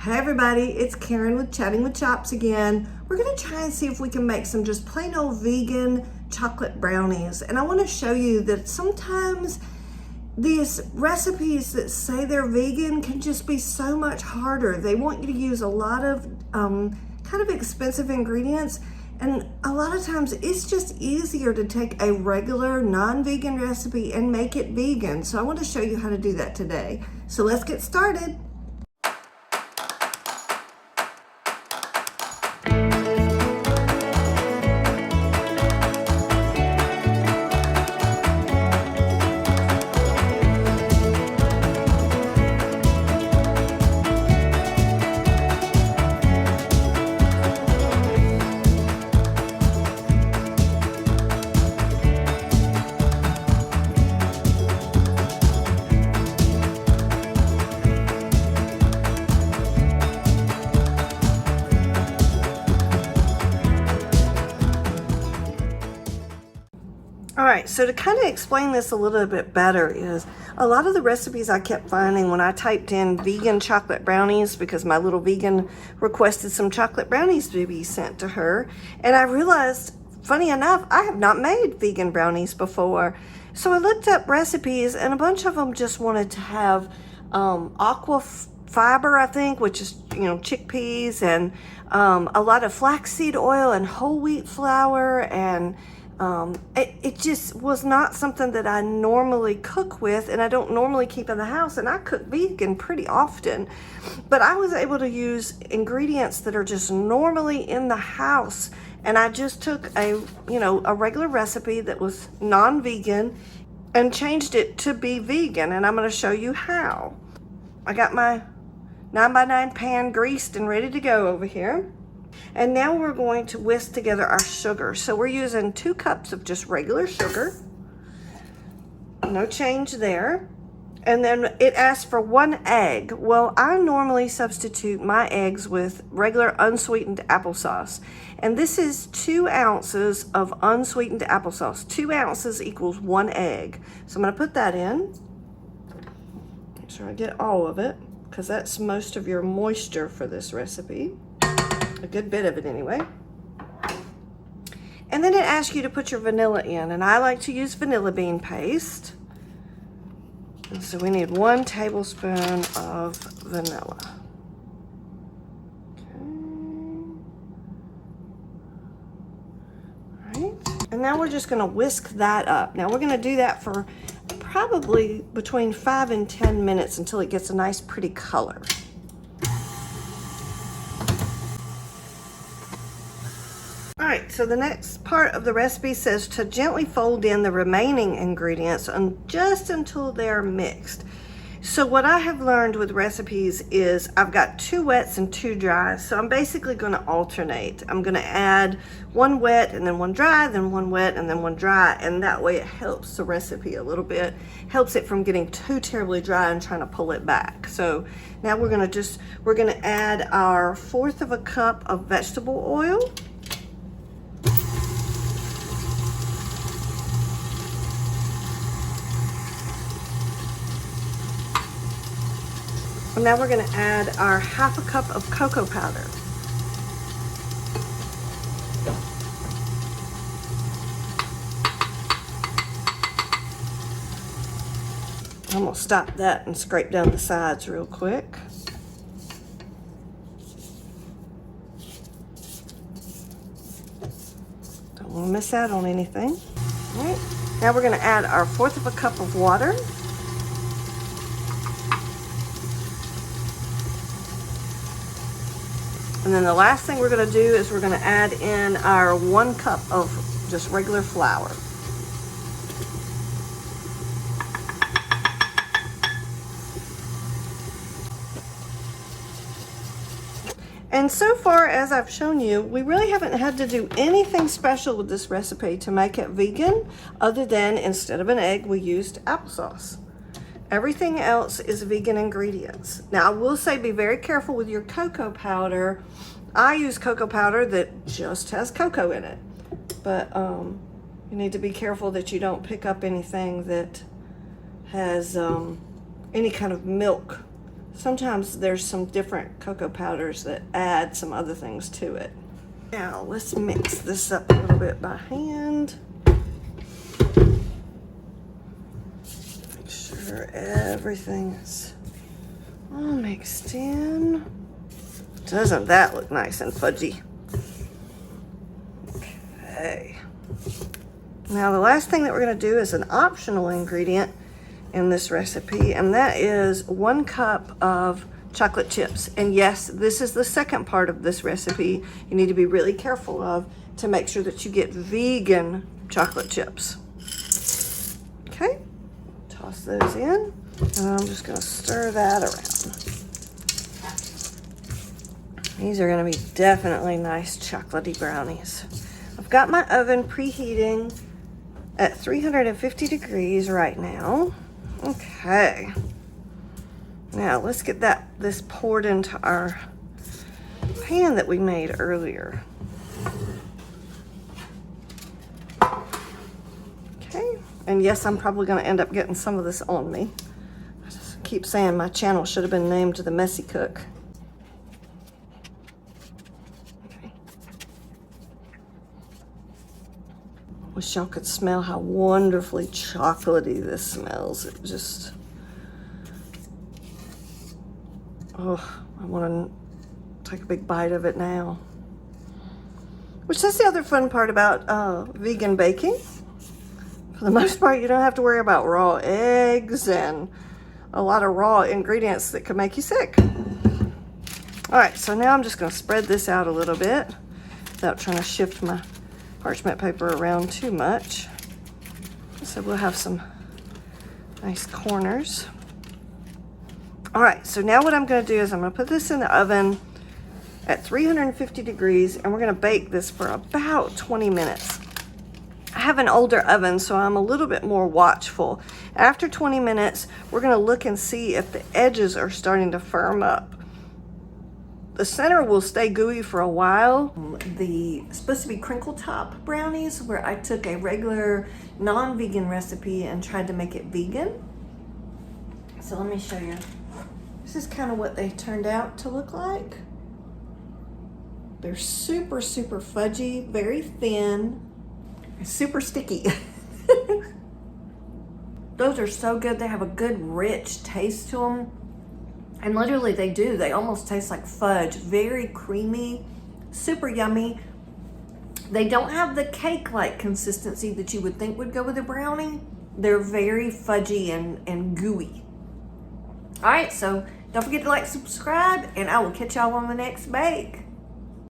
Hey everybody, it's Karen with Chatting with Chops again. We're gonna try and see if we can make some just plain old vegan chocolate brownies. And I wanna show you that sometimes these recipes that say they're vegan can just be so much harder. They want you to use a lot of kind of expensive ingredients. And a lot of times it's just easier to take a regular non-vegan recipe and make it vegan. So I want to show you how to do that today. So let's get started. All right, so to kind of explain this a little bit better is a lot of the recipes I kept finding when I typed in vegan chocolate brownies, because my little vegan requested some chocolate brownies to be sent to her. And I realized, funny enough, I have not made vegan brownies before. So I looked up recipes and a bunch of them just wanted to have aqua fiber, I think, which is, chickpeas, and a lot of flaxseed oil and whole wheat flour, and it just was not something that I normally cook with, and I don't normally keep in the house, and I cook vegan pretty often. But I was able to use ingredients that are just normally in the house, and I just took a regular recipe that was non-vegan and changed it to be vegan, and I'm going to show you how. I got my 9x9 pan greased and ready to go over here. And now we're going to whisk together our sugar. So we're using 2 cups of just regular sugar. No change there. And then it asks for 1 egg. Well, I normally substitute my eggs with regular unsweetened applesauce. And this is 2 ounces of unsweetened applesauce. 2 ounces equals 1 egg. So I'm going to put that in. Make sure I get all of it, because that's most of your moisture for this recipe. A good bit of it anyway. And then it asks you to put your vanilla in, and I like to use vanilla bean paste. And so we need 1 tablespoon of vanilla. Okay. All right. And now we're just going to whisk that up. Now we're going to do that for probably between 5 and 10 minutes until it gets a nice pretty color. All right, so the next part of the recipe says to gently fold in the remaining ingredients just until they're mixed. So what I have learned with recipes is I've got 2 wets and 2 dries. So I'm basically going to alternate. I'm going to add 1 wet and then 1 dry, then 1 wet and then 1 dry. And that way it helps the recipe a little bit, helps it from getting too terribly dry and trying to pull it back. So now we're going to add our 1/4 of a cup of vegetable oil. And now we're going to add our 1/2 cup of cocoa powder. I'm going to stop that and scrape down the sides real quick. Don't want to miss out on anything. All right. Now we're going to add our 1/4 of a cup of water. And then the last thing we're going to do is we're going to add in our 1 cup of just regular flour. And so far as I've shown you, we really haven't had to do anything special with this recipe to make it vegan, other than instead of an egg, we used applesauce. Everything else is vegan ingredients. Now, I will say be very careful with your cocoa powder. I use cocoa powder that just has cocoa in it. But you need to be careful that you don't pick up anything that has any kind of milk Sometimes there's some different cocoa powders that add some other things to it. Now let's mix this up a little bit by hand. Make sure everything is all mixed in. Doesn't that look nice and fudgy? Okay. Now the last thing that we're going to do is an optional ingredient in this recipe, and that is 1 cup of chocolate chips. And yes, this is the second part of this recipe you need to be really careful of to make sure that you get vegan chocolate chips. Okay, toss those in, and I'm just going to stir that around. These are going to be definitely nice chocolatey brownies. I've got my oven preheating at 350 degrees right now. Okay. Now let's get this poured into our pan that we made earlier. Okay. And yes, I'm probably going to end up getting some of this on me. I just keep saying my channel should have been named The Messy Cook. Wish y'all could smell how wonderfully chocolatey this smells. It just, oh, I want to take a big bite of it now. Which, that's the other fun part about vegan baking. For the most part, you don't have to worry about raw eggs and a lot of raw ingredients that could make you sick. All right, so now I'm just going to spread this out a little bit without trying to shift my parchment paper around too much. So we'll have some nice corners. All right, so now what I'm going to do is I'm going to put this in the oven at 350 degrees, and we're going to bake this for about 20 minutes. I have an older oven, so I'm a little bit more watchful. After 20 minutes, we're going to look and see if the edges are starting to firm up. The center will stay gooey for a while. It's supposed to be Crinkle Top Brownies, where I took a regular non-vegan recipe and tried to make it vegan. So let me show you. This is kind of what they turned out to look like. They're super, super fudgy, very thin, super sticky. Those are so good. They have a good, rich taste to them. And literally they do. They almost taste like fudge. Very creamy, super yummy. They don't have the cake-like consistency that you would think would go with a brownie. They're very fudgy and gooey. All right, so don't forget to like, subscribe, and I will catch y'all on the next bake.